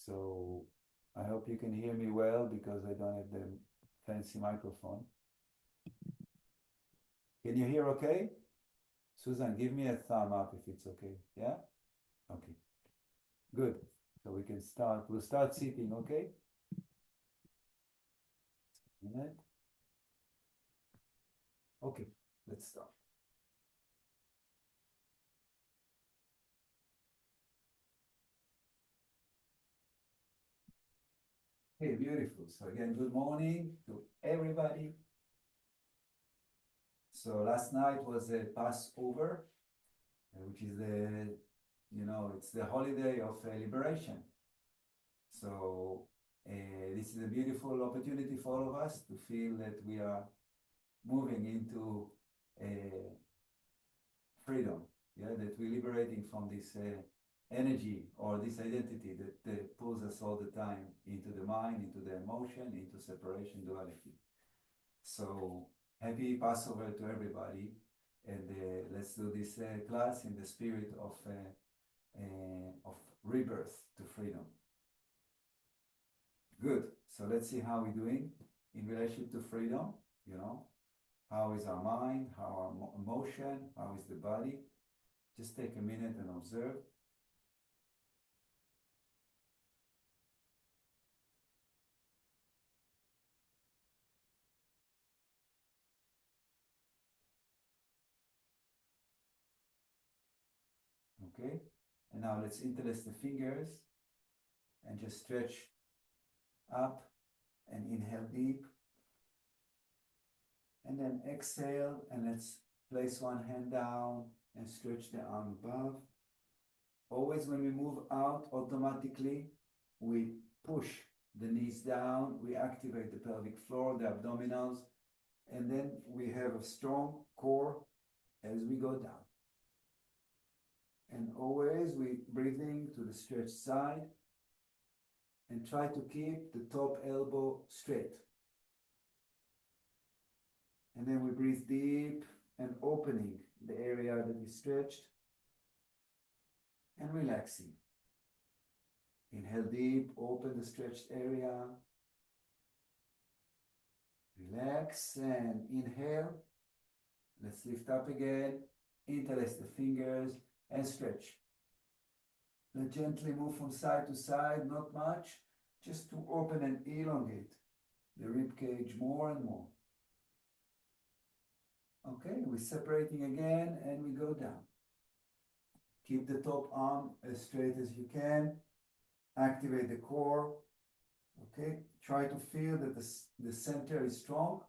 So I hope you can hear me well because I don't have the fancy microphone. Can you hear okay? Susan, give me a thumb up if it's okay. Yeah? Okay. Good. So we can start. We'll start sitting, okay? A minute. Okay, let's start. Okay, beautiful. So again, good morning to everybody. So last night was a Passover, which is it's the holiday of liberation. So this is a beautiful opportunity for all of us to feel that we are moving into freedom, yeah, that we're liberating from this energy or this identity that pulls us all the time into the mind, into the emotion, into separation, duality. So happy Passover to everybody, and let's do this class in the spirit of rebirth to freedom. Good. So let's see how we're doing in relationship to freedom. You know, how is our mind? How our emotion? How is the body? Just take a minute and observe. Okay. And now let's interlace the fingers and just stretch up and inhale deep. And then exhale and let's place one hand down and stretch the arm above. Always when we move out, automatically we push the knees down, we activate the pelvic floor, the abdominals, and then we have a strong core as we go down. And always we breathing to the stretched side and try to keep the top elbow straight. And then we breathe deep and opening the area that we stretched and relaxing. Inhale deep, open the stretched area. Relax and inhale. Let's lift up again. Interlace the fingers and stretch. Now gently move from side to side, not much, just to open and elongate the rib cage more and more. Okay, we're separating again and we go down. Keep the top arm as straight as you can. Activate the core. Okay, try to feel that the center is strong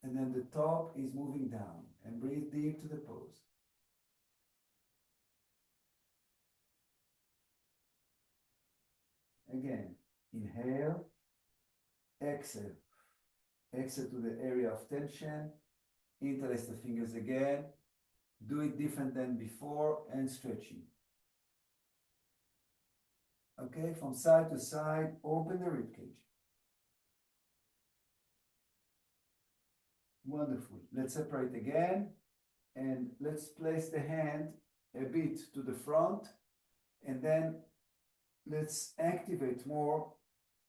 and then the top is moving down. And breathe deep to the pose. Again, inhale, exhale. Exhale to the area of tension. Interlace the fingers again. Do it different than before and stretching. Okay, from side to side, open the ribcage. Wonderful. Let's separate again and let's place the hand a bit to the front and then let's activate more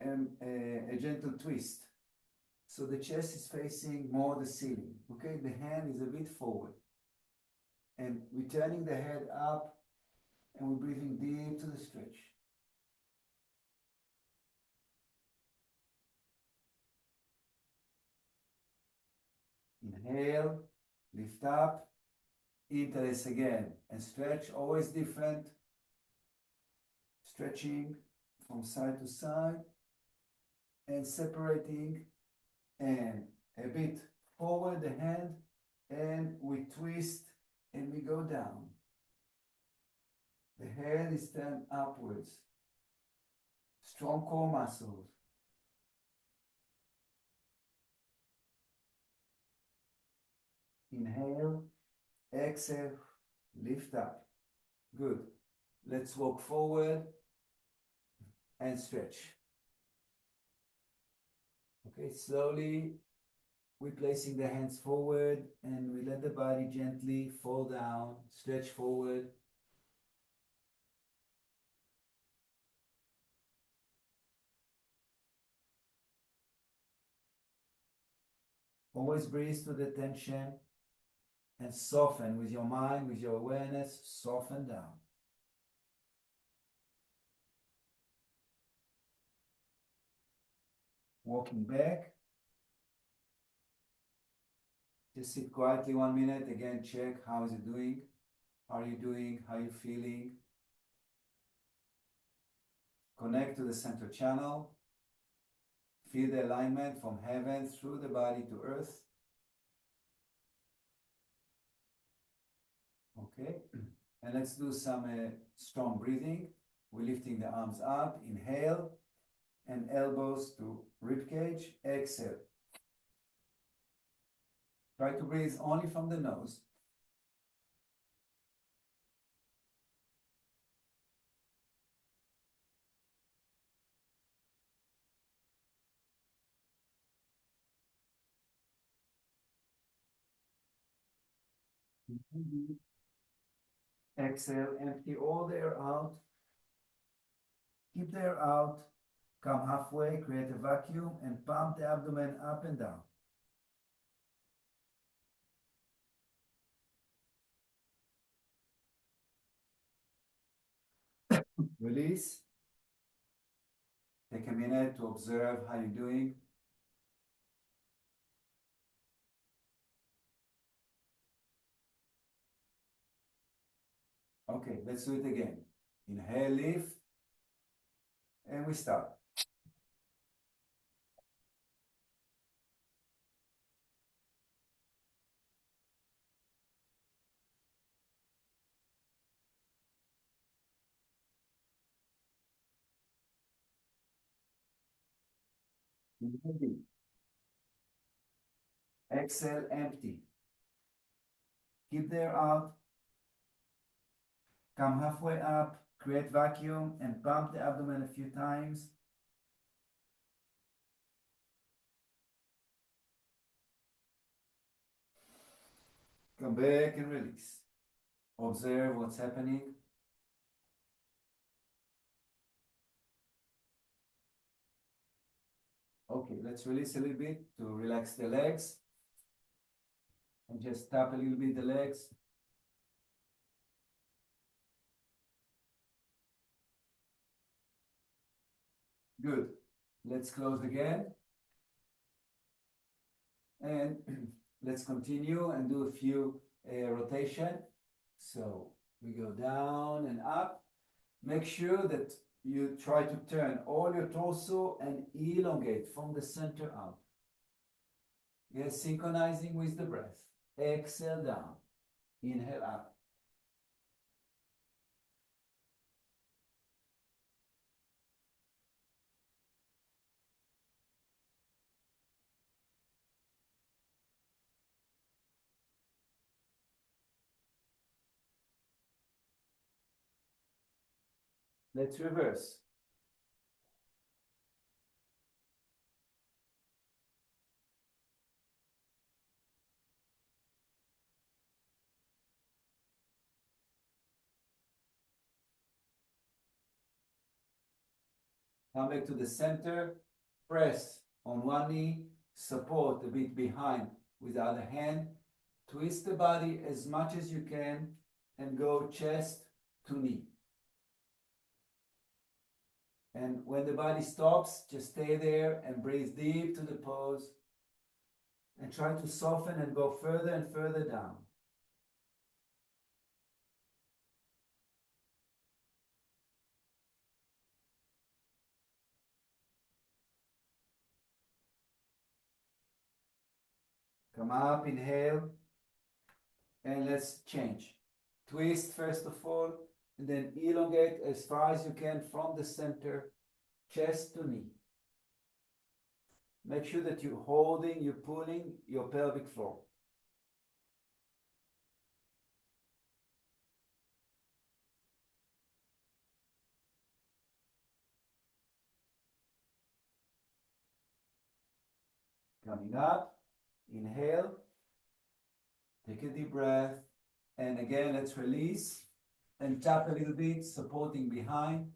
a gentle twist. So the chest is facing more the ceiling. Okay, the hand is a bit forward. And we're turning the head up and we're breathing deep to the stretch. Inhale, lift up, interlace again, and stretch, always different. Stretching from side to side and separating and a bit forward the hand and we twist and we go down. The head is turned upwards. Strong core muscles. Inhale, exhale, lift up. Good. Let's walk forward and stretch. Okay, slowly we're placing the hands forward and we let the body gently fall down, stretch forward. Always breathe through the tension and soften with your mind, with your awareness, soften down. Walking back. Just sit quietly 1 minute. Again, check how is it doing. How are you doing? How are you feeling? Connect to the center channel. Feel the alignment from heaven through the body to earth. Okay. And let's do some strong breathing. We're lifting the arms up. Inhale. And elbows to ribcage. Exhale. Try to breathe only from the nose. Exhale, empty all the air out. Keep the air out. Come halfway, create a vacuum, and pump the abdomen up and down. Release. Take a minute to observe how you're doing. Okay, let's do it again. Inhale, lift, and we start. Inhale deep. Exhale, empty. Keep the air out. Come halfway up, create vacuum, and pump the abdomen a few times. Come back and release. Observe what's happening. Okay, let's release a little bit to relax the legs. And just tap a little bit the legs. Good. Let's close again. And let's continue and do a few rotation. So we go down and up. Make sure that you try to turn all your torso and elongate from the center out. Yes, synchronizing with the breath. Exhale down. Inhale up. Let's reverse. Come back to the center. Press on one knee. Support a bit behind with the other hand. Twist the body as much as you can and go chest to knee. And when the body stops, just stay there and breathe deep to the pose. And try to soften and go further and further down. Come up, inhale. And let's change. Twist first of all, and then elongate as far as you can from the center, chest to knee. Make sure that you're holding, you're pulling your pelvic floor. Coming up, inhale, take a deep breath, and again, let's release and tap a little bit, supporting behind.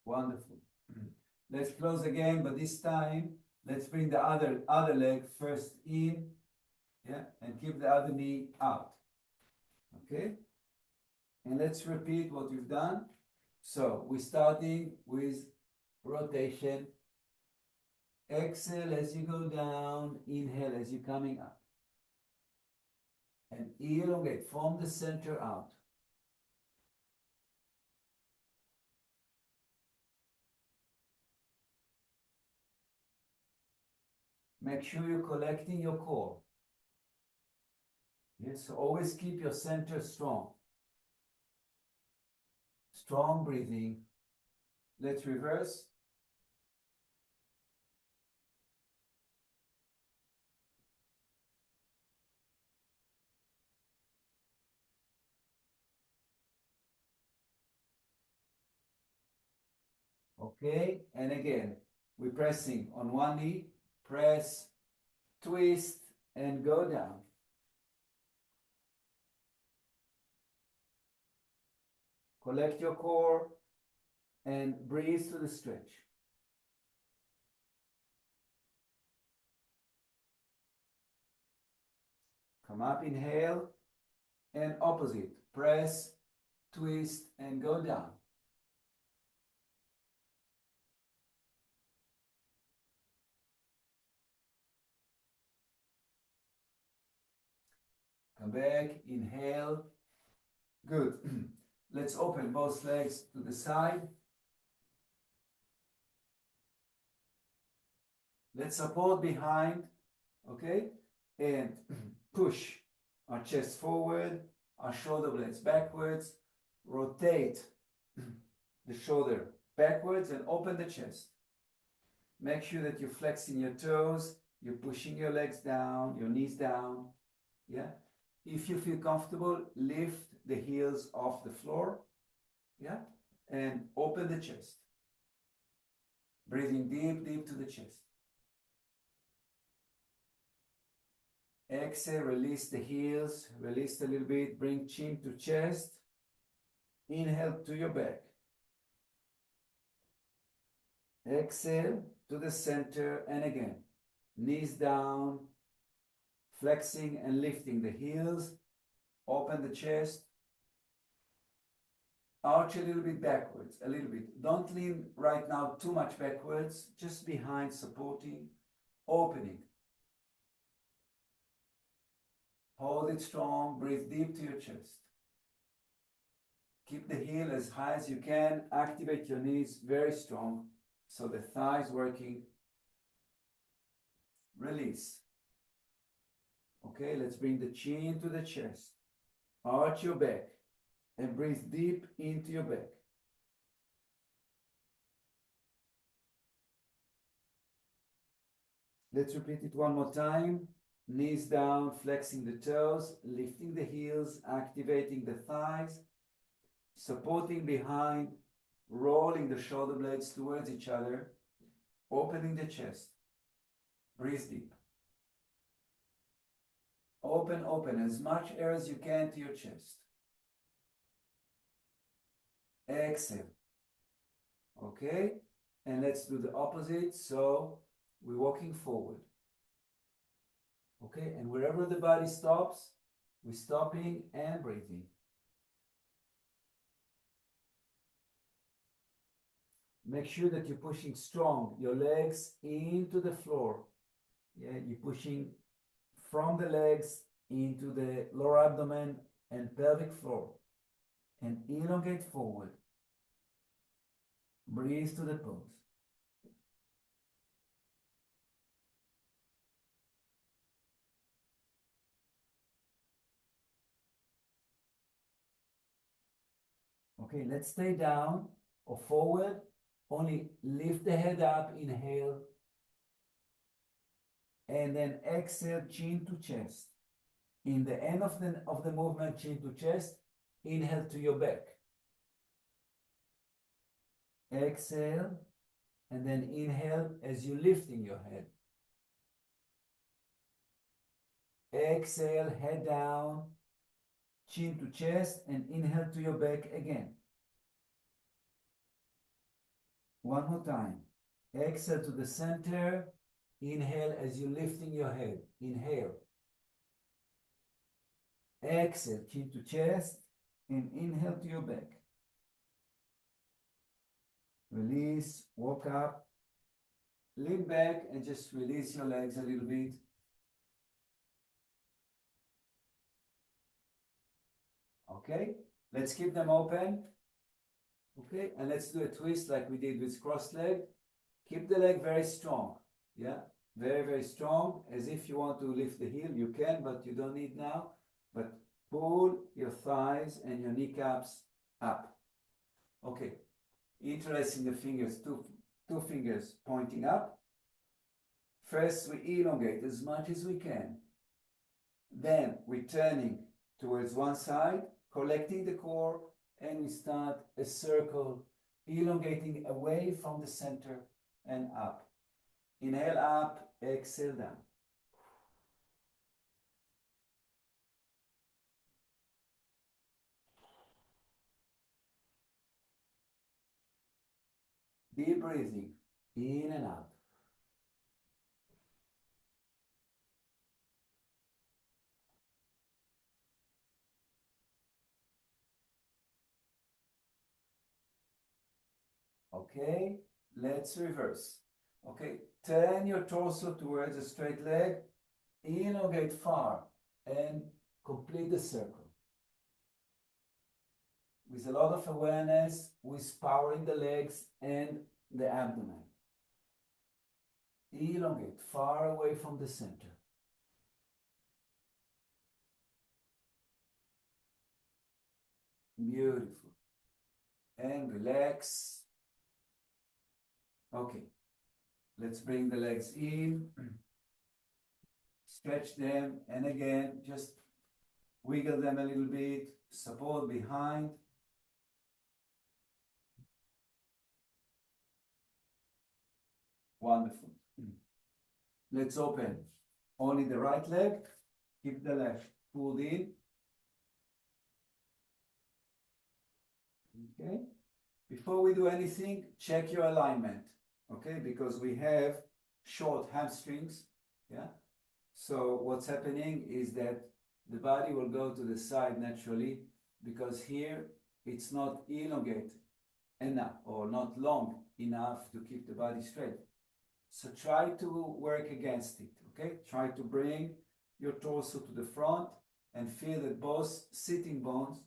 Wonderful. Let's close again, but this time, let's bring the other leg first in, yeah, and keep the other knee out, okay? And let's repeat what we've done. So we're starting with rotation. Exhale as you go down, inhale as you're coming up. And elongate from the center out. Make sure you're collecting your core. Yes, so always keep your center strong. Strong breathing. Let's reverse. Okay, and again, we're pressing on one knee, press, twist, and go down. Collect your core and breathe to the stretch. Come up, inhale, and opposite. Press, twist, and go down. Come back, inhale. Good. Let's open both legs to the side. Let's support behind, okay? And push our chest forward, our shoulder blades backwards. Rotate the shoulder backwards and open the chest. Make sure that you're flexing your toes, you're pushing your legs down, your knees down, yeah? If you feel comfortable, lift the heels off the floor, yeah? And open the chest. Breathing deep, deep to the chest. Exhale, release the heels, release a little bit, bring chin to chest. Inhale to your back. Exhale to the center, and again, knees down, flexing and lifting the heels, open the chest, arch a little bit backwards, a little bit. Don't lean right now too much backwards, just behind, supporting, opening. Hold it strong, breathe deep to your chest. Keep the heel as high as you can, activate your knees very strong, so the thighs working. Release. Okay, let's bring the chin to the chest. Arch your back and breathe deep into your back. Let's repeat it one more time. Knees down, flexing the toes, lifting the heels, activating the thighs, supporting behind, rolling the shoulder blades towards each other, opening the chest. Breathe deep. Open, open as much air as you can to your chest. Exhale. Okay? And let's do the opposite. So we're walking forward. Okay? And wherever the body stops, we're stopping and breathing. Make sure that you're pushing strong, your legs into the floor. Yeah, you're pushing from the legs into the lower abdomen and pelvic floor. And elongate forward. Breathe to the pose. Okay, let's stay down or forward. Only lift the head up, inhale. And then exhale, chin to chest. In the end of the movement, chin to chest, inhale to your back. Exhale, and then inhale as you're lifting your head. Exhale, head down, chin to chest, and inhale to your back again. One more time. Exhale to the center. Inhale as you're lifting your head. Inhale. Exhale, chin to chest, and inhale to your back. Release, walk up, lean back, and just release your legs a little bit. Okay, let's keep them open. Okay, and let's do a twist like we did with cross leg. Keep the leg very strong. Yeah, very, very strong. As if you want to lift the heel, you can, but you don't need now. But pull your thighs and your kneecaps up. Okay, interlacing the fingers, two fingers pointing up. First, we elongate as much as we can. Then, returning towards one side, collecting the core, and we start a circle, elongating away from the center and up. Inhale up, exhale down. Deep breathing, in and out. Okay, let's reverse. Okay, turn your torso towards a straight leg, elongate far, and complete the circle. With a lot of awareness, with power in the legs and the abdomen. Elongate far away from the center. Beautiful. And relax. Okay, let's bring the legs in, stretch them, and again, just wiggle them a little bit, support behind. Wonderful. Let's open only the right leg, keep the left pulled in. Okay, before we do anything, check your alignment, okay, because we have short hamstrings, yeah? So what's happening is that the body will go to the side naturally because here it's not elongate enough or not long enough to keep the body straight. So try to work against it, okay? Try to bring your torso to the front and feel that both sitting bones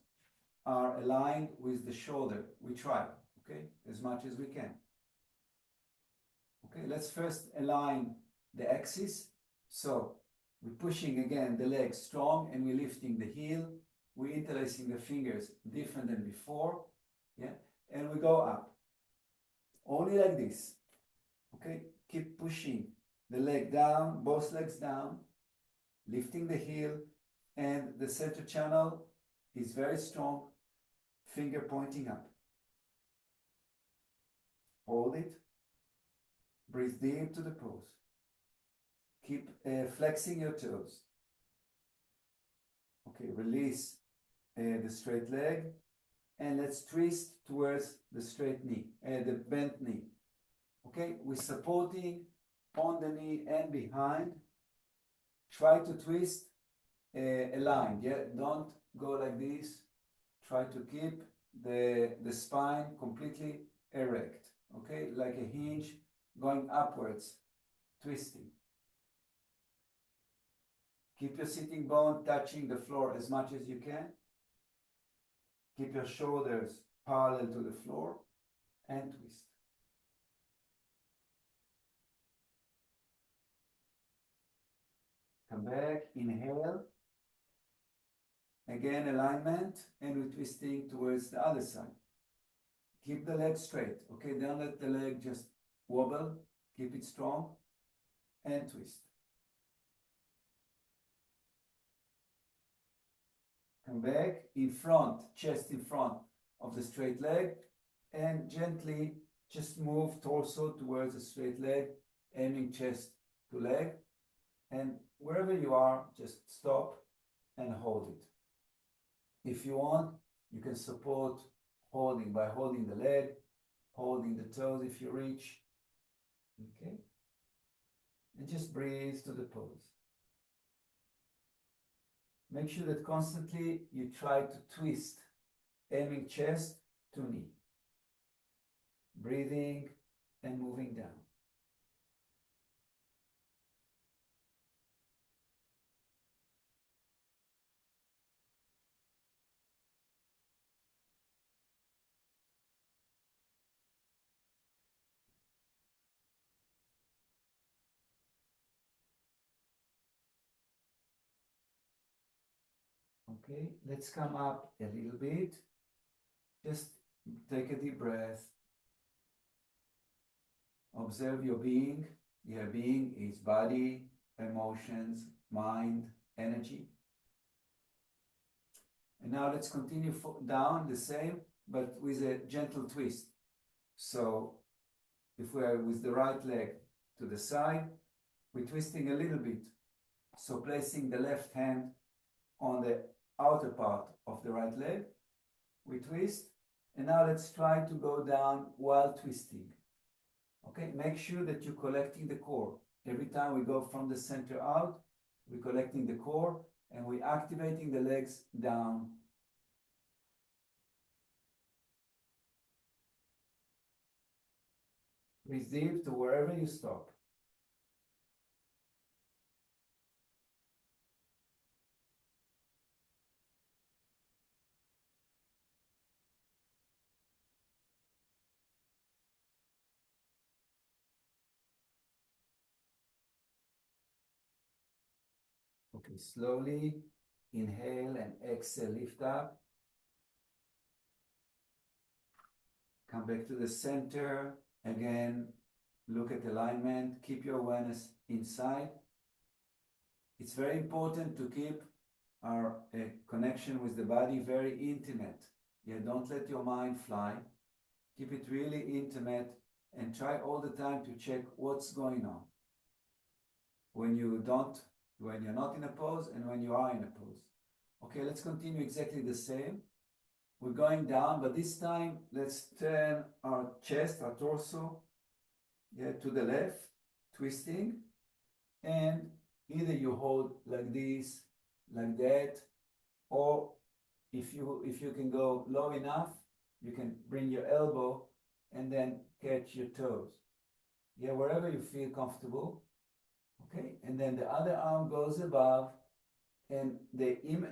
are aligned with the shoulder. We try, okay, as much as we can. Okay, let's first align the axis. So we're pushing again the legs strong and we're lifting the heel. We're interlacing the fingers different than before, yeah, and we go up. Only like this, okay? Keep pushing the leg down, both legs down, lifting the heel, and the center channel is very strong, finger pointing up. Hold it, breathe deep to the pose. Keep flexing your toes. Okay, release the straight leg, and let's twist towards the straight knee, the bent knee. Okay, we're supporting on the knee and behind. Try to twist aligned, yeah? Don't go like this. Try to keep the spine completely erect, okay? Like a hinge going upwards, twisting. Keep your sitting bone touching the floor as much as you can. Keep your shoulders parallel to the floor and twist. Come back, inhale. Again, alignment, and we're twisting towards the other side. Keep the leg straight, okay? Don't let the leg just wobble. Keep it strong and twist. Come back in front, chest in front of the straight leg, and gently just move torso towards the straight leg, aiming chest to leg. And wherever you are, just stop and hold it. If you want, you can support holding by holding the leg, holding the toes if you reach. Okay? And just breathe to the pose. Make sure that constantly you try to twist, aiming chest to knee. Breathing and moving down. Okay, let's come up a little bit. Just take a deep breath. Observe your being. Your being is body, emotions, mind, energy. And now let's continue down the same, but with a gentle twist. So if we are with the right leg to the side, we're twisting a little bit. So placing the left hand on the outer part of the right leg, we twist. And now let's try to go down while twisting. Okay, make sure that you're collecting the core. Every time we go from the center out, we're collecting the core and we're activating the legs down. Breathe deep to wherever you stop. Okay, slowly inhale and exhale, lift up. Come back to the center. Again, look at alignment. Keep your awareness inside. It's very important to keep our connection with the body very intimate. Yeah, don't let your mind fly. Keep it really intimate and try all the time to check what's going on. When you're not in a pose and when you are in a pose. Okay, let's continue exactly the same. We're going down, but this time let's turn our chest, our torso, to the left, twisting, and either you hold like this, like that, or if you can go low enough, you can bring your elbow and then catch your toes. Yeah, wherever you feel comfortable. Okay, and then the other arm goes above, and the aim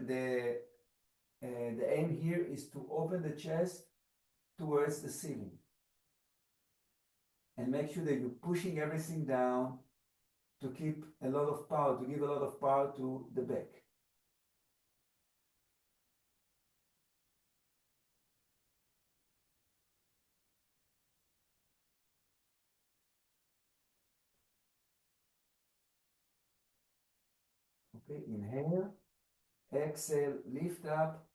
here is to open the chest towards the ceiling. And make sure that you're pushing everything down to keep a lot of power, to give a lot of power to the back. Okay, inhale, exhale, lift up,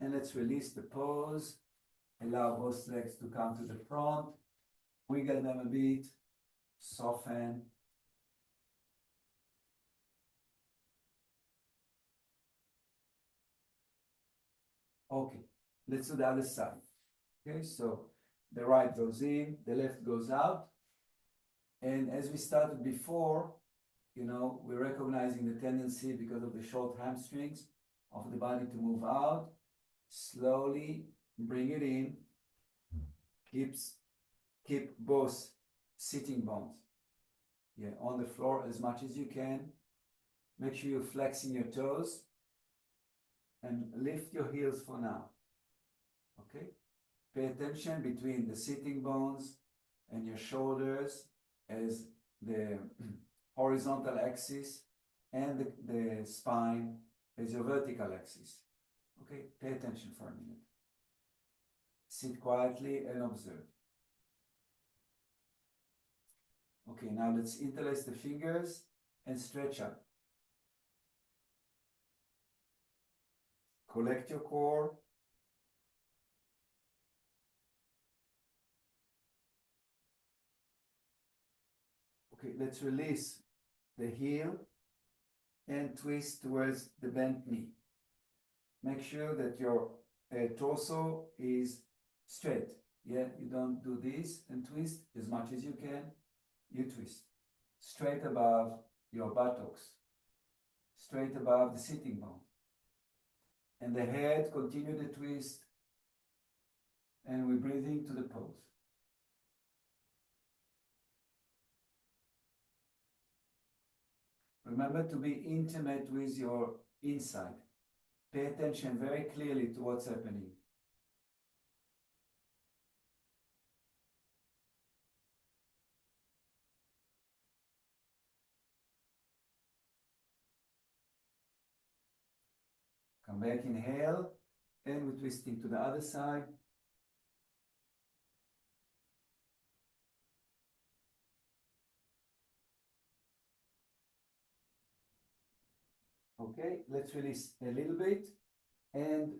and let's release the pose. Allow both legs to come to the front, wiggle them a bit, soften. Okay, let's do the other side. Okay, so the right goes in, the left goes out. And as we started before, we're recognizing the tendency because of the short hamstrings of the body to move out. Slowly bring it in. Keep both sitting bones on the floor as much as you can. Make sure you're flexing your toes and lift your heels for now. Okay? Pay attention between the sitting bones and your shoulders as the horizontal axis and the spine as your vertical axis. Okay, pay attention for a minute. Sit quietly and observe. Okay, now let's interlace the fingers and stretch up. Collect your core. Okay, let's release the heel and twist towards the bent knee. Make sure that your torso is straight. Yeah, you don't do this and twist as much as you can. You twist straight above your buttocks, straight above the sitting bone. And the head, continue the twist, and we breathe into the pose. Remember to be intimate with your inside. Pay attention very clearly to what's happening. Come back, inhale, and we're twisting to the other side. Okay, let's release a little bit and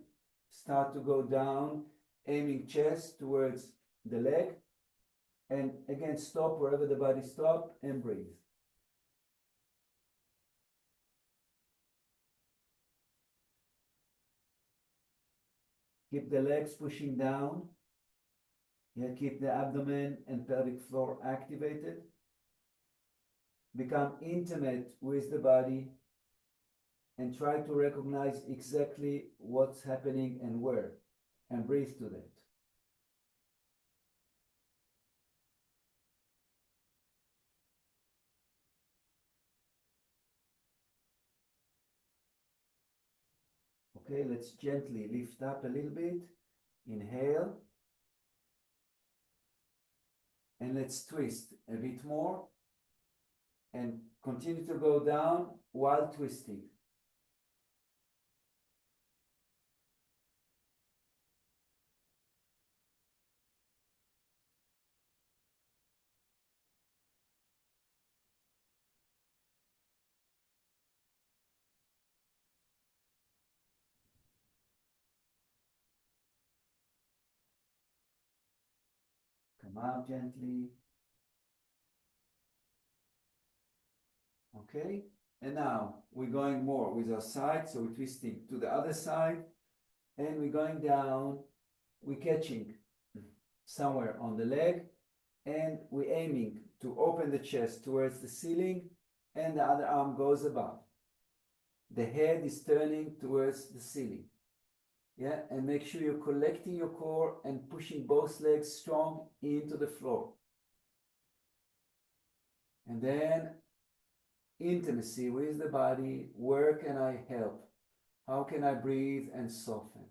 start to go down, aiming chest towards the leg. And again, stop wherever the body stops and breathe. Keep the legs pushing down. Yeah, keep the abdomen and pelvic floor activated. Become intimate with the body and try to recognize exactly what's happening and where, and breathe to that. Okay, let's gently lift up a little bit. Inhale. And let's twist a bit more and continue to go down while twisting. Come out gently. Okay, and now we're going more with our side, so we're twisting to the other side, and we're going down, we're catching somewhere on the leg, and we're aiming to open the chest towards the ceiling, and the other arm goes above. The head is turning towards the ceiling. Yeah, and make sure you're collecting your core and pushing both legs strong into the floor. And then intimacy with the body. Where can I help? How can I breathe and soften?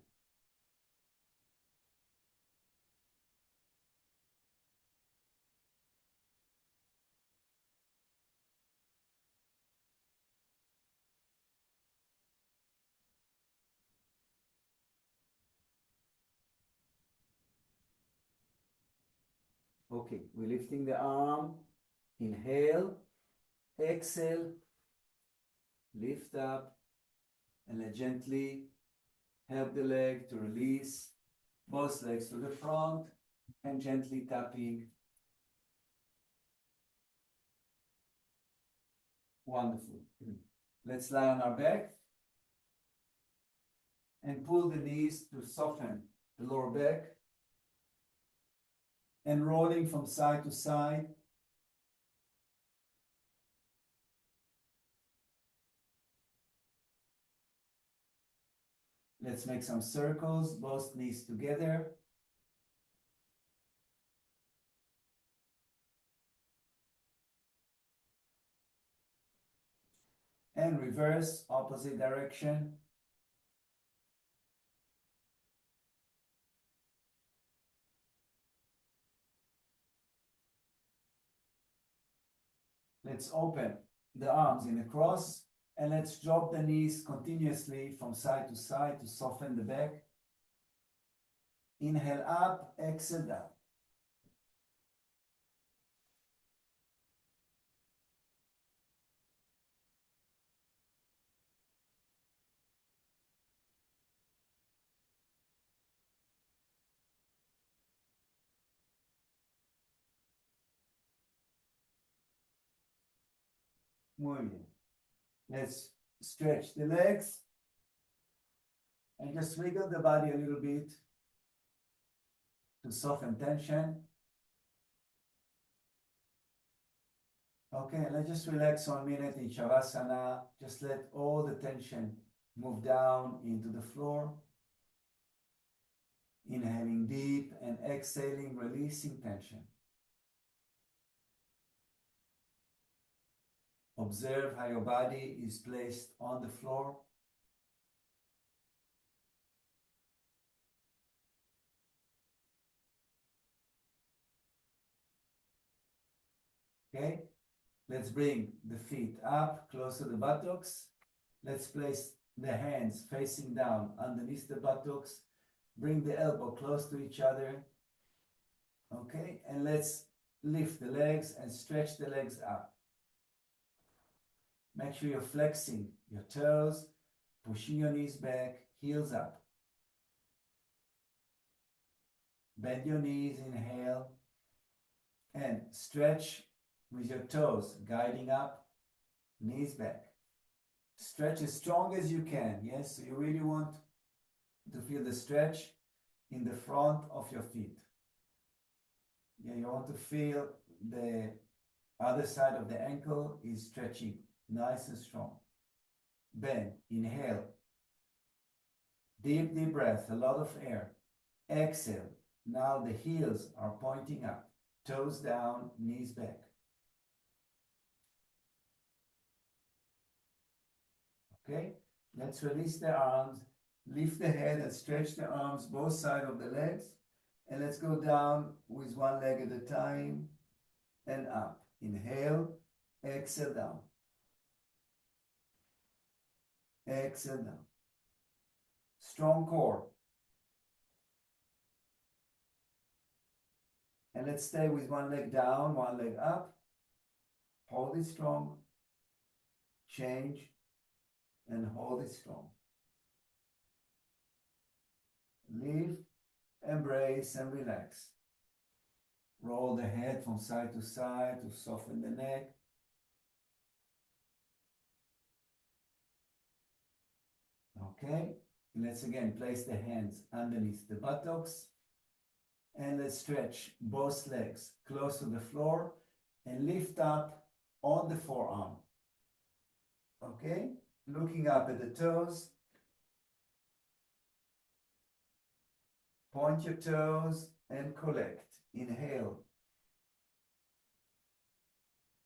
Okay, we're lifting the arm. Inhale, exhale, lift up, and then gently help the leg to release, both legs to the front, and gently tapping. Wonderful. Let's lie on our back and pull the knees to soften the lower back, and rolling from side to side. Let's make some circles, both knees together. And reverse, opposite direction. Let's open the arms in a cross, and let's drop the knees continuously from side to side to soften the back. Inhale up, exhale down. Muy bien. Let's stretch the legs and just wiggle the body a little bit. to soften tension. Okay, let's just relax 1 minute in Shavasana. Just let all the tension move down into the floor. Inhaling deep and exhaling, releasing tension. Observe how your body is placed on the floor. Okay, let's bring the feet up close to the buttocks. Let's place the hands facing down underneath the buttocks. Bring the elbow close to each other. Okay, and let's lift the legs and stretch the legs up. Make sure you're flexing your toes, pushing your knees back, heels up. Bend your knees, inhale, and stretch with your toes, guiding up, knees back. Stretch as strong as you can, yes? So you really want to feel the stretch in the front of your feet. Yeah, you want to feel the other side of the ankle is stretching, nice and strong. Bend, inhale. Deep, deep breath, a lot of air. Exhale. Now the heels are pointing up, toes down, knees back. Okay, let's release the arms, lift the head and stretch the arms, both sides of the legs. And let's go down with one leg at a time and up. Inhale, exhale down. Exhale down. Strong core. And let's stay with one leg down, one leg up. Hold it strong. Change and hold it strong. Lift, embrace, and relax. Roll the head from side to side to soften the neck. Okay, let's again place the hands underneath the buttocks. And let's stretch both legs close to the floor and lift up on the forearm. Okay, looking up at the toes. Point your toes and collect. Inhale.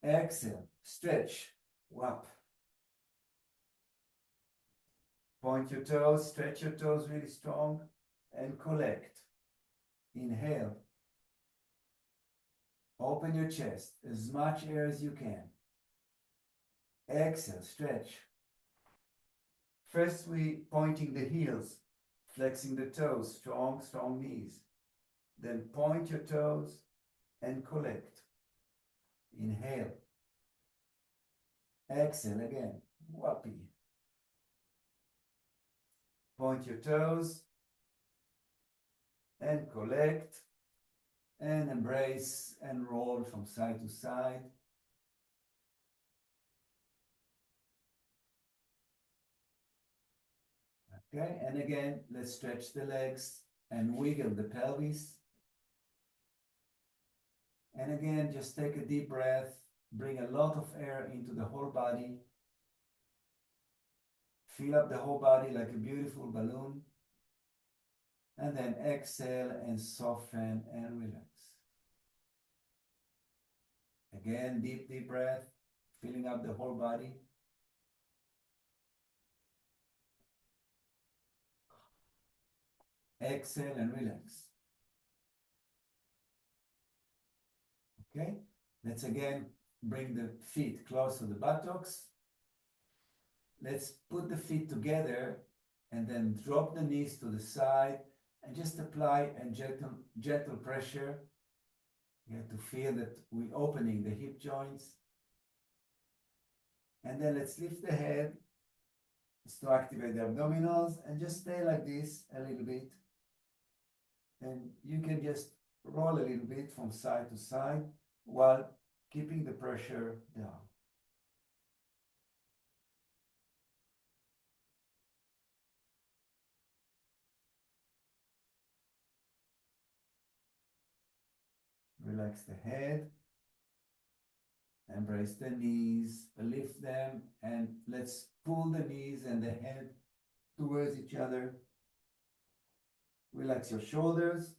Exhale. Stretch. Up. Point your toes, stretch your toes really strong and collect. Inhale. Open your chest, as much air as you can. Exhale, stretch. First we pointing the heels, flexing the toes, strong, strong knees. Then point your toes and collect. Inhale. Exhale again. Whoopee. Point your toes and collect and embrace and roll from side to side. Okay, and again, let's stretch the legs and wiggle the pelvis. And again, just take a deep breath, bring a lot of air into the whole body. Fill up the whole body like a beautiful balloon. And then exhale and soften and relax. Again, deep, deep breath, filling up the whole body. Exhale and relax. Okay, let's again bring the feet close to the buttocks. Let's put the feet together and then drop the knees to the side and just apply a gentle pressure. You have to feel that we're opening the hip joints. And then let's lift the head to activate the abdominals and just stay like this a little bit. And you can just roll a little bit from side to side while keeping the pressure down. Relax the head. Embrace the knees, lift them, and let's pull the knees and the head towards each other. Relax your shoulders.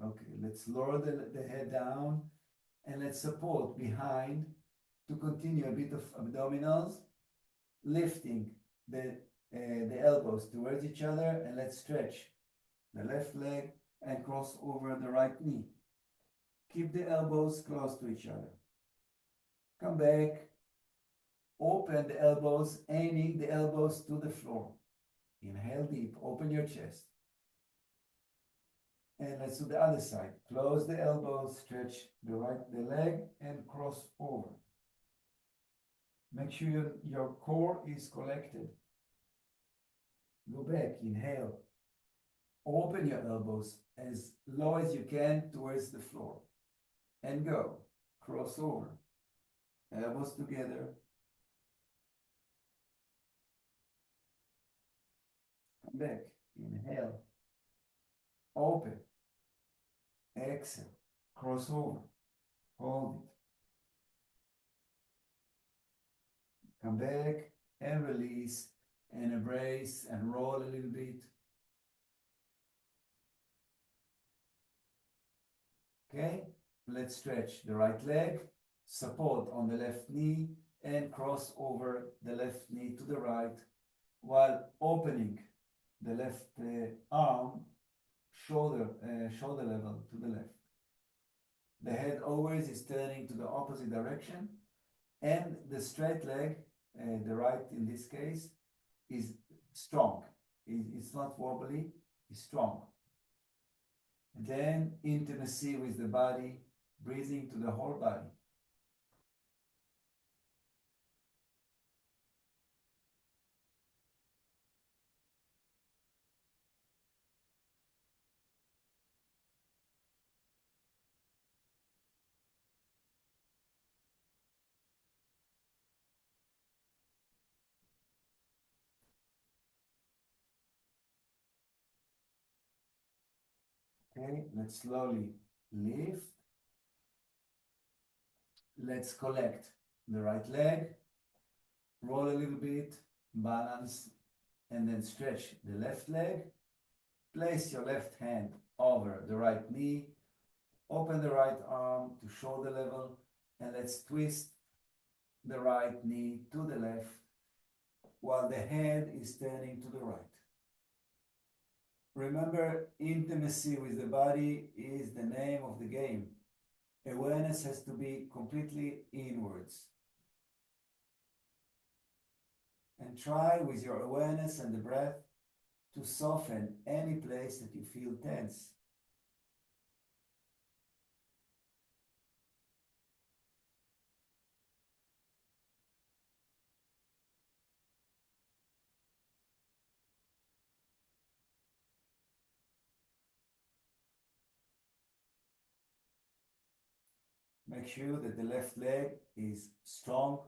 Okay, let's lower the head down and let's support behind to continue a bit of abdominals, lifting the elbows towards each other, and let's stretch the left leg and cross over the right knee. Keep the elbows close to each other. Come back, open the elbows, aiming the elbows to the floor. Inhale deep, open your chest. And let's do the other side. Close the elbows, stretch the leg, and cross over. Make sure your core is collected. Go back, inhale. Open your elbows as low as you can towards the floor. And go. Cross over. Elbows together. Come back. Inhale. Open. Exhale. Cross over. Hold it. Come back and release and embrace and roll a little bit. Okay, let's stretch the right leg, support on the left knee, and cross over the left knee to the right while opening the left arm shoulder level to the left. The head always is turning to the opposite direction, and the straight leg, the right in this case, is strong. It's not wobbly, it's strong. And then intimacy with the body, breathing to the whole body. Okay, let's slowly lift. Let's collect the right leg, roll a little bit, balance, and then stretch the left leg. Place your left hand over the right knee, open the right arm to shoulder level, and let's twist the right knee to the left while the head is turning to the right. Remember, intimacy with the body is the name of the game. Awareness has to be completely inwards. And try with your awareness and the breath to soften any place that you feel tense. Make sure that the left leg is strong,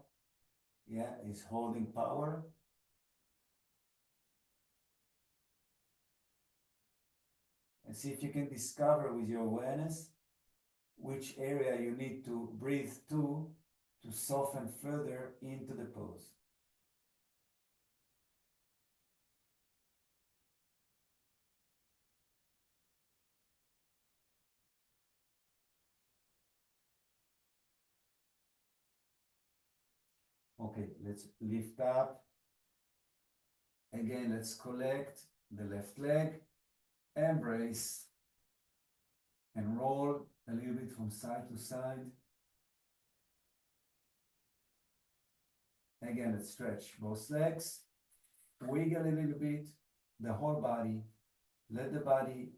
is holding power. And see if you can discover with your awareness which area you need to breathe to soften further into the pose. Okay, let's lift up. Again, let's collect the left leg, embrace, and roll a little bit from side to side. Again, let's stretch both legs, wiggle a little bit, the whole body. Let the body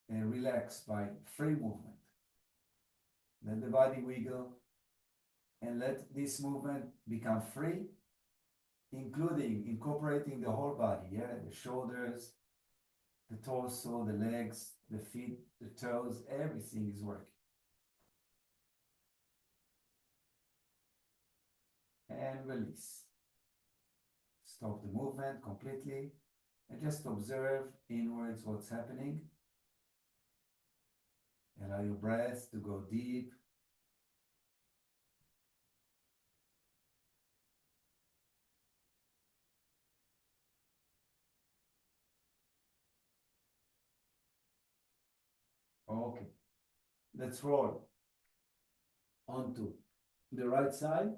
relax by free movement. Let the body wiggle and let this movement become free, including incorporating the whole body, the shoulders, the torso, the legs, the feet, the toes, everything is working. And release. Stop the movement completely and just observe inwards what's happening. Allow your breath to go deep. Okay, let's roll onto the right side,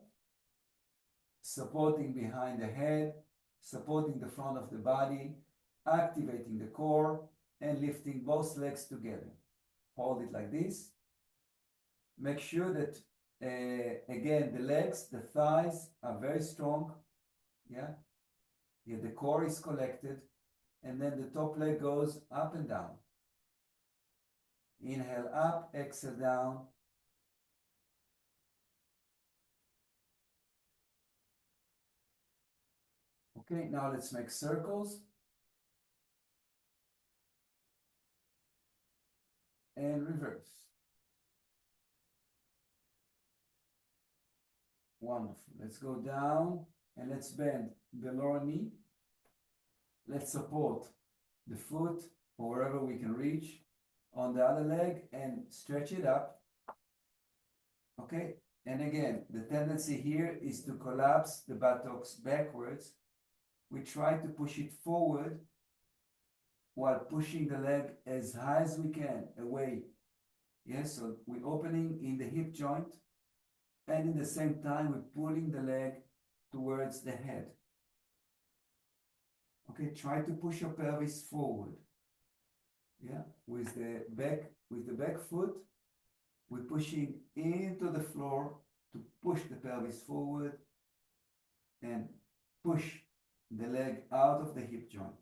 supporting behind the head, supporting the front of the body, activating the core, and lifting both legs together. Hold it like this. Make sure that, again, the legs, the thighs are very strong. Yeah, the core is collected, and then the top leg goes up and down. Inhale up, exhale down. Okay, now let's make circles. And reverse. Wonderful. Let's go down and let's bend the lower knee. Let's support the foot or wherever we can reach on the other leg and stretch it up. Okay, and again, the tendency here is to collapse the buttocks backwards. We try to push it forward while pushing the leg as high as we can away. Yes, so we're opening in the hip joint, and in the same time we're pulling the leg towards the head. Okay, try to push your pelvis forward. Yeah, with the back foot, we're pushing into the floor to push the pelvis forward and push the leg out of the hip joint.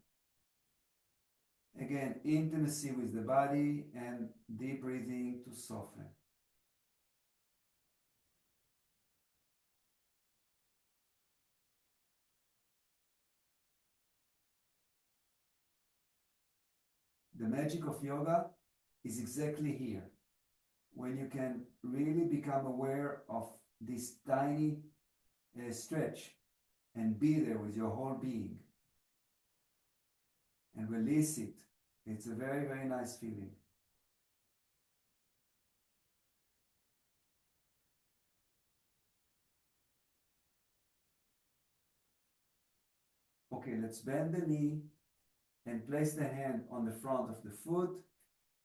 Again, intimacy with the body and deep breathing to soften. The magic of yoga is exactly here, when you can really become aware of this tiny stretch and be there with your whole being and release it. It's a very, very nice feeling. Okay, let's bend the knee and place the hand on the front of the foot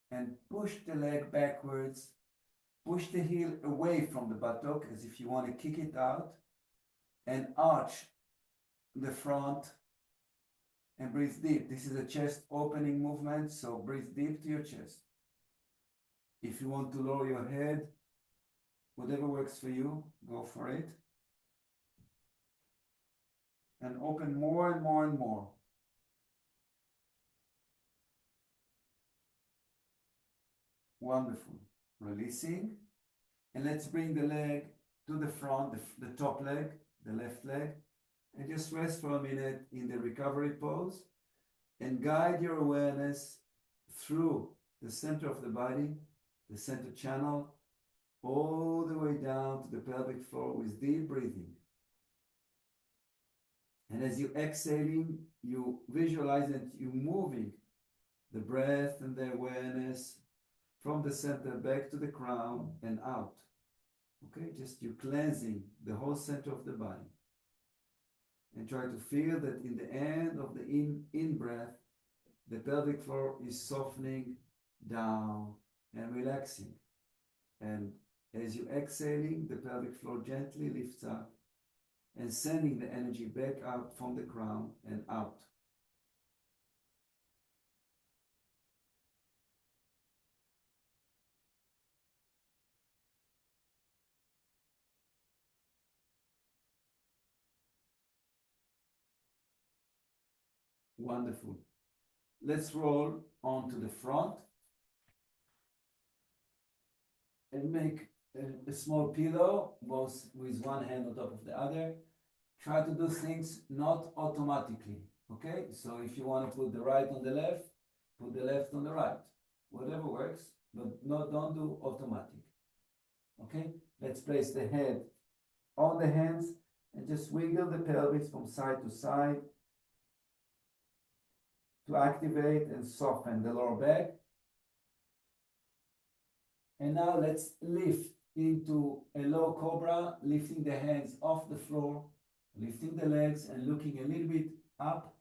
and push the leg backwards. Push the heel away from the buttock as if you want to kick it out, and arch the front and breathe deep. This is a chest opening movement, so breathe deep to your chest. If you want to lower your head, whatever works for you, go for it. And open more and more and more. Wonderful. Releasing. And let's bring the leg to the front, the top leg, the left leg, and just rest for a minute in the recovery pose and guide your awareness through the center of the body, the center channel, all the way down to the pelvic floor with deep breathing. And as you're exhaling, you visualize that you're moving the breath and the awareness from the center back to the crown and out. Okay, just you cleansing the whole center of the body. And try to feel that in the end of the in breath, the pelvic floor is softening down and relaxing. And as you're exhaling, the pelvic floor gently lifts up and sending the energy back out from the crown and out. Wonderful. Let's roll onto the front and make a small pillow, both with one hand on top of the other. Try to do things not automatically, okay? So if you want to put the right on the left, put the left on the right. Whatever works, but don't do automatic, okay? Let's place the head on the hands and just wiggle the pelvis from side to side. to activate and soften the lower back. And now let's lift into a low cobra, lifting the hands off the floor, lifting the legs and looking a little bit up,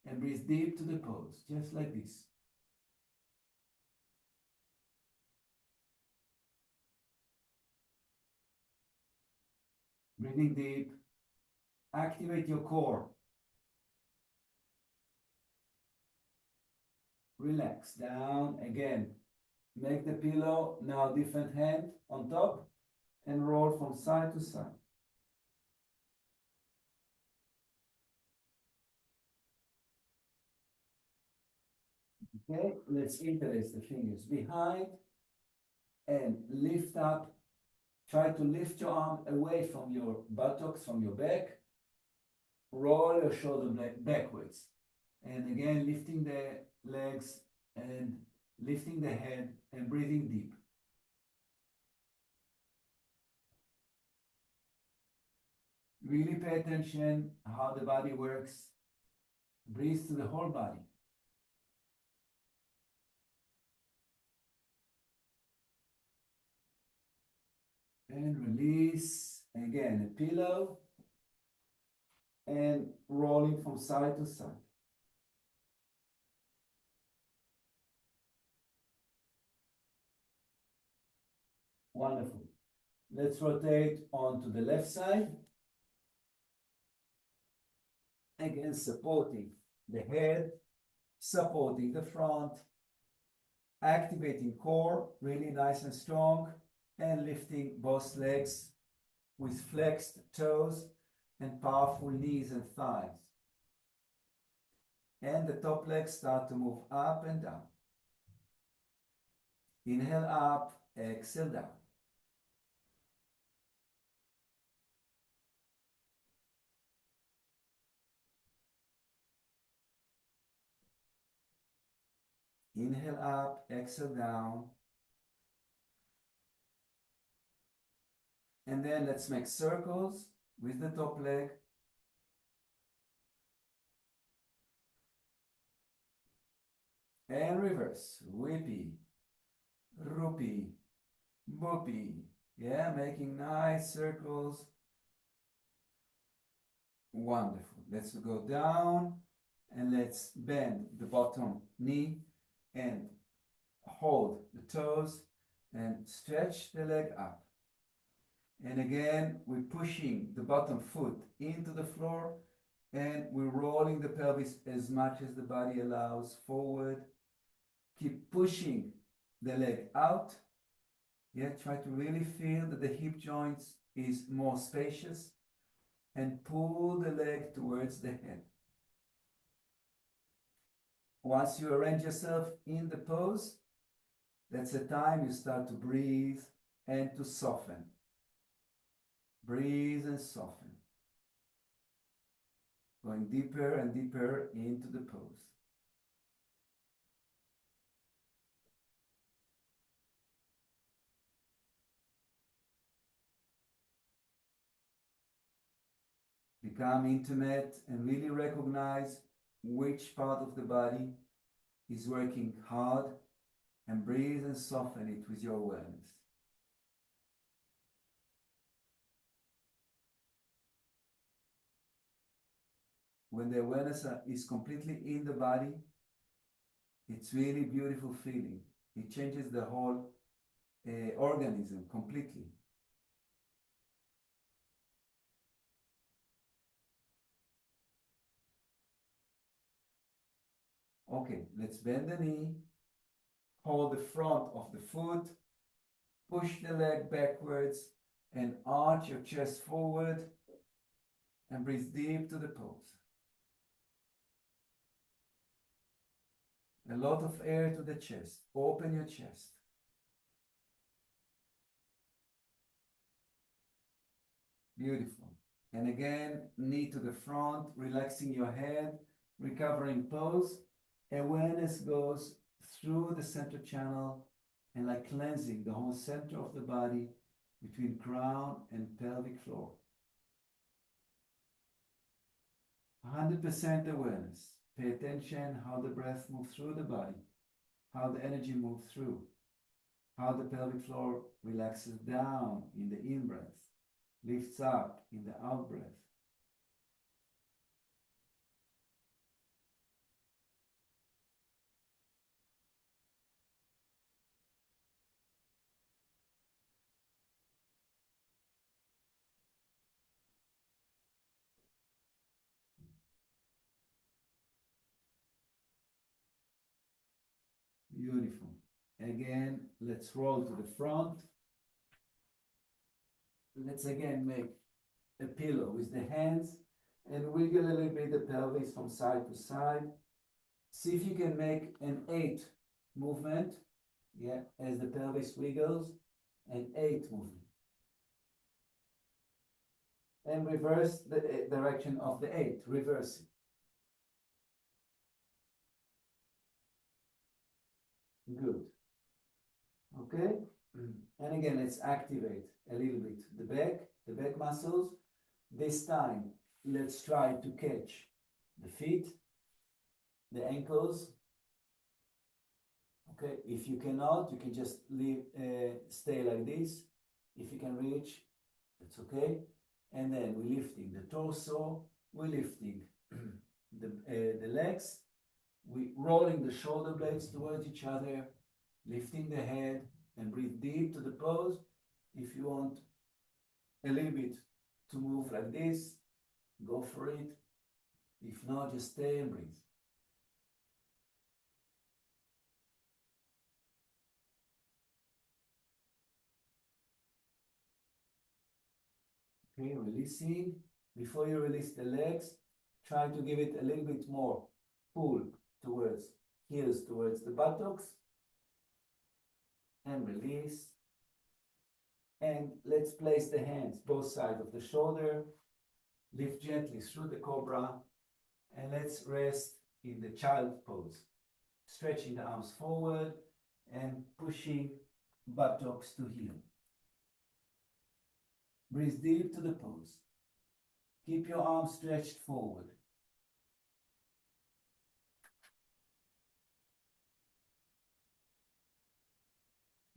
and breathe deep to the pose, just like this. Breathing deep, activate your core. Relax down again. Make the pillow now different hand on top and roll from side to side. Okay, let's interlace the fingers behind and lift up. Try to lift your arm away from your buttocks, from your back. Roll your shoulder blade backwards. And again, lifting the legs and lifting the head and breathing deep. Really pay attention how the body works. Breathe to the whole body. And release. Again, a pillow. And rolling from side to side. Wonderful. Let's rotate onto the left side. Again, supporting the head, supporting the front, activating core, really nice and strong, and lifting both legs with flexed toes and powerful knees and thighs. And the top legs start to move up and down. Inhale up, exhale down. Inhale up, exhale down. And then let's make circles with the top leg. And reverse. Whippy, rupee, boopy. Yeah, making nice circles. Wonderful. Let's go down and let's bend the bottom knee and hold the toes and stretch the leg up. And again, we're pushing the bottom foot into the floor and we're rolling the pelvis as much as the body allows forward. Keep pushing the leg out. Yeah, try to really feel that the hip joints is more spacious and pull the leg towards the head. Once you arrange yourself in the pose, that's the time you start to breathe and to soften. Breathe and soften. Going deeper and deeper into the pose. Become intimate and really recognize which part of the body is working hard, and breathe and soften it with your awareness. When the awareness is completely in the body, it's really beautiful feeling. It changes the whole organism completely. Okay, let's bend the knee, hold the front of the foot, push the leg backwards, and arch your chest forward, and breathe deep to the pose. A lot of air to the chest. Open your chest. Beautiful. And again, knee to the front, relaxing your head, recovering pose. Awareness goes through the center channel and like cleansing the whole center of the body between crown and pelvic floor. 100% awareness. Pay attention how the breath moves through the body, how the energy moves through, how the pelvic floor relaxes down in the in-breath, lifts up in the out-breath. Beautiful. Again, let's roll to the front. Let's again make a pillow with the hands and wiggle a little bit the pelvis from side to side. See if you can make an 8 movement, yeah, as the pelvis wiggles, an 8 movement. And reverse the direction of the 8, reverse it. Good. Okay? And again, let's activate a little bit the back muscles. This time, let's try to catch the feet, the ankles. Okay, if you cannot, you can just leave, stay like this. If you can reach, that's okay. And then we're lifting the torso, we're lifting the legs, we're rolling the shoulder blades towards each other, lifting the head, and breathe deep to the pose. If you want a little bit to move like this, go for it. If not, just stay and breathe. Okay, releasing. Before you release the legs, try to give it a little bit more pull towards heels, towards the buttocks, and release. And let's place the hands both sides of the shoulder, lift gently through the cobra, and let's rest in the child pose, stretching the arms forward and pushing buttocks to heel. Breathe deep to the pose. Keep your arms stretched forward.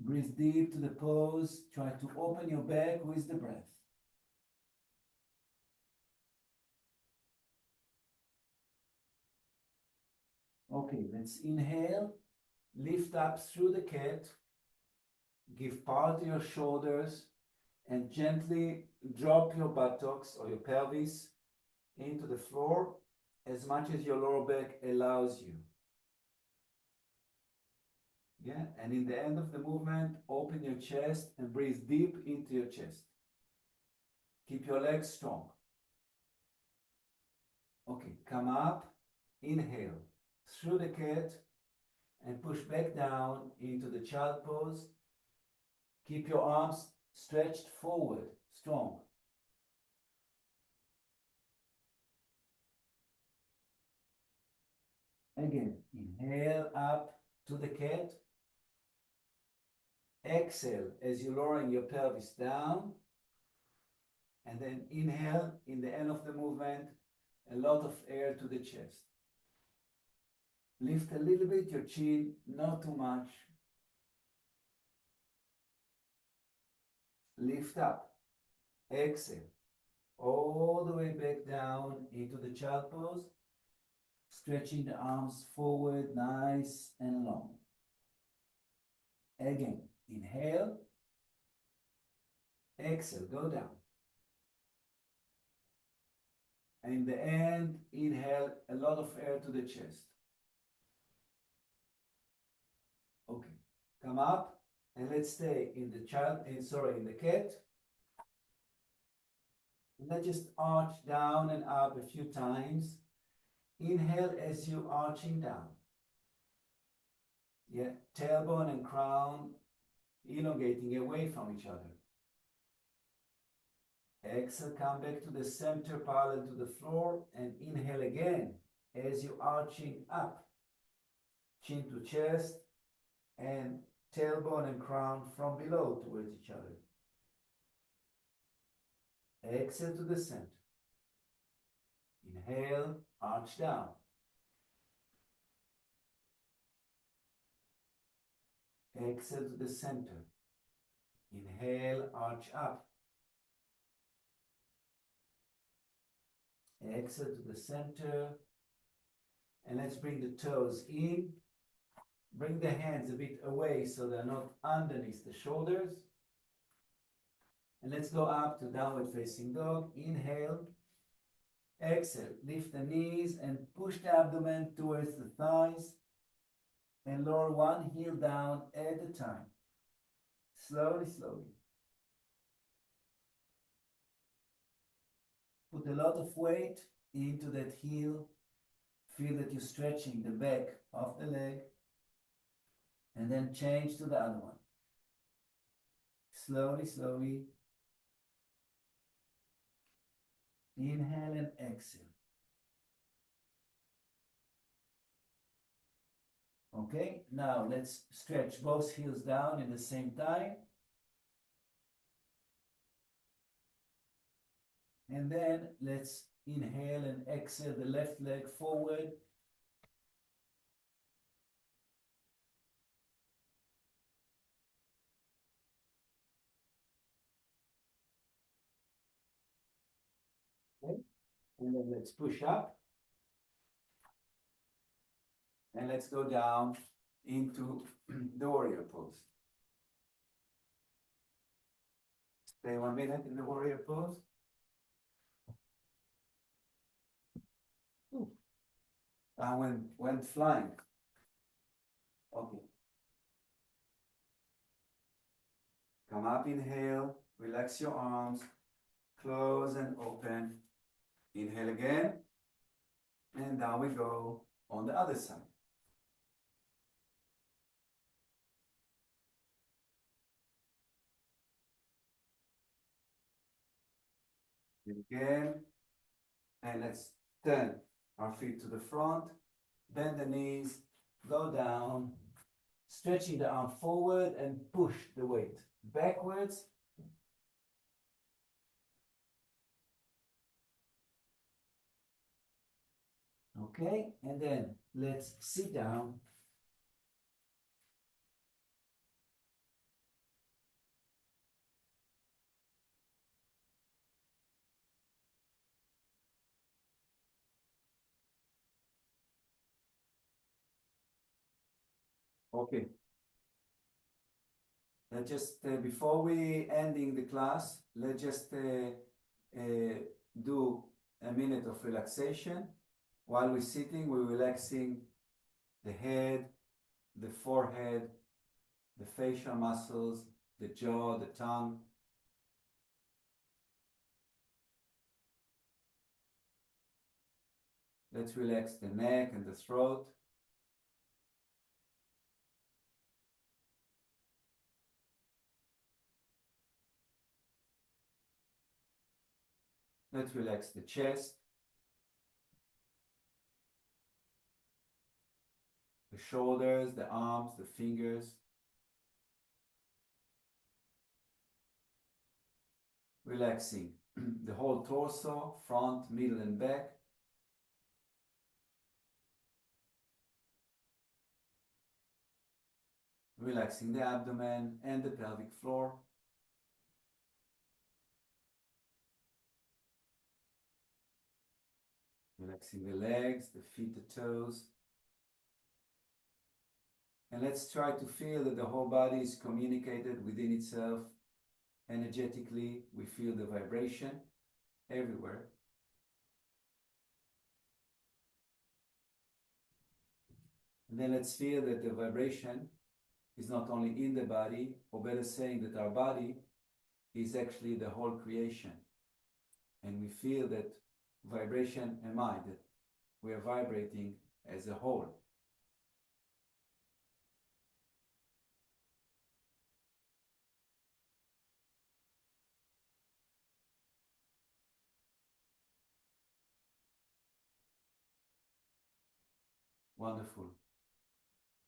Breathe deep to the pose. Try to open your back with the breath. Okay, let's inhale. Lift up through the cat. Give power to your shoulders and gently drop your buttocks or your pelvis into the floor as much as your lower back allows you. Yeah, and in the end of the movement, open your chest and breathe deep into your chest. Keep your legs strong. Okay, come up, inhale through the cat and push back down into the child pose. Keep your arms stretched forward, strong. Again, inhale up to the cat. Exhale as you're lowering your pelvis down. And then inhale in the end of the movement, a lot of air to the chest. Lift a little bit your chin, not too much. Lift up. Exhale. All the way back down into the child pose. Stretching the arms forward, nice and long. Again, inhale. Exhale, go down. And in the end, inhale a lot of air to the chest. Okay, come up and let's stay in the in the cat. And let's just arch down and up a few times. Inhale as you arching down. Yeah, tailbone and crown elongating away from each other. Exhale, come back to the center parallel to the floor and inhale again as you arching up. Chin to chest and tailbone and crown from below towards each other. Exhale to the center. Inhale, arch down. Exhale to the center. Inhale, arch up. Exhale to the center. And let's bring the toes in. Bring the hands a bit away so they're not underneath the shoulders. And let's go up to downward facing dog. Inhale. Exhale. Lift the knees and push the abdomen towards the thighs. And lower one heel down at a time. Slowly, slowly. Put a lot of weight into that heel. Feel that you're stretching the back of the leg. And then change to the other one. Slowly, slowly. Inhale and exhale. Okay, now let's stretch both heels down at the same time. And then let's inhale and exhale the left leg forward. Okay, and then let's push up. And let's go down into the warrior pose. Stay 1 minute in the warrior pose. Ooh. I went flying. Okay. Come up, inhale, relax your arms, close and open. Inhale again, and down we go on the other side. Again, and let's turn our feet to the front, bend the knees, go down, stretching the arm forward and push the weight backwards. Okay, and then let's sit down. Okay. Let's just, before we ending the class, let's just do a minute of relaxation. While we're sitting, we're relaxing the head, the forehead, the facial muscles, the jaw, the tongue. Let's relax the neck and the throat. Let's relax the chest, the shoulders, the arms, the fingers. Relaxing the whole torso, front, middle, and back. Relaxing the abdomen and the pelvic floor. Relaxing the legs, the feet, the toes. And let's try to feel that the whole body is communicated within itself. Energetically, we feel the vibration everywhere. And then let's feel that the vibration is not only in the body, or better saying that our body is actually the whole creation. And we feel that vibration and mind, that we are vibrating as a whole. Wonderful.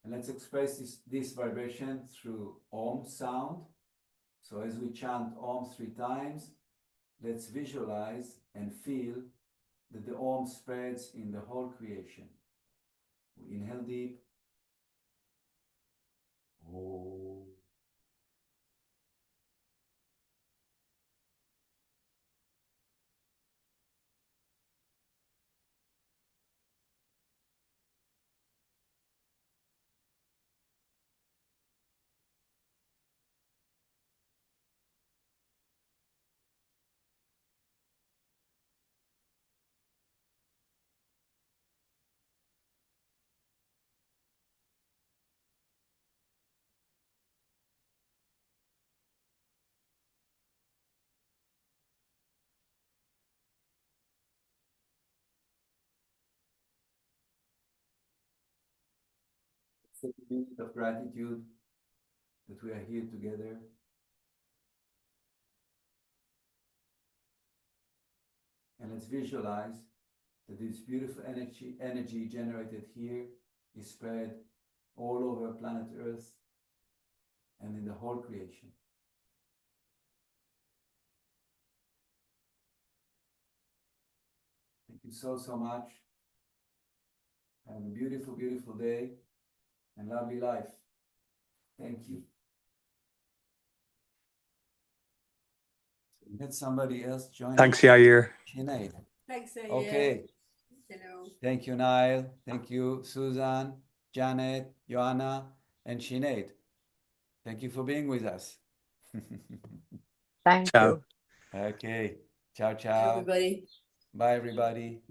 And let's express this vibration through Om sound. So as we chant Om 3 times, let's visualize and feel that the Om spreads in the whole creation. We inhale deep. Oh. Take a minute of gratitude that we are here together. And let's visualize that this beautiful energy generated here is spread all over planet Earth and in the whole creation. Thank you so, so much. Have a beautiful, beautiful day and lovely life. Thank you. We had somebody else join. Thanks, Yair. Sinead. Thanks, Yair. Okay. Hello. Thank you, Niall. Thank you, Susan, Janet, Joanna, and Sinead. Thank you for being with us. Thank Ciao. you. Okay. Ciao, Bye, ciao. everybody. Bye, everybody.